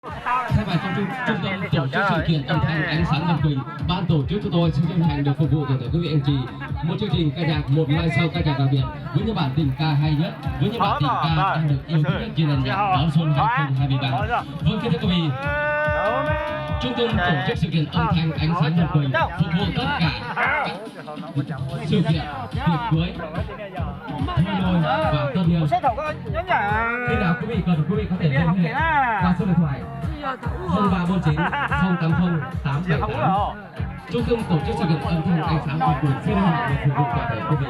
Thay mặt cho trung tâm tổ chức sự kiện âm thanh ánh sáng Ngọc Quỳnh, ban tổ chức chúng tôi xin chân thành được phục vụ toàn thể quý vị anh chị một chương trình ca nhạc, một live show ca nhạc đặc biệt với những bản tình ca hay nhất, với những bản tình ca đang được yêu thích nhất trên nền nhạc đón xuân 2023. Vâng, thưa quý vị, trung tâm tổ chức sự kiện âm thanh ánh sáng Ngọc Quỳnh phục vụ tất cả các sự kiện tiệc cưới, thôi lôi và tân niên. Khi nào quý vị cần, quý vị có thể liên hệ qua số điện thoại 0349 080 878. Trung tâm tổ chức sự kiện âm thanh ánh sáng Ngọc Quỳnh xin hân hạnh được phục vụ toàn thể quý vị.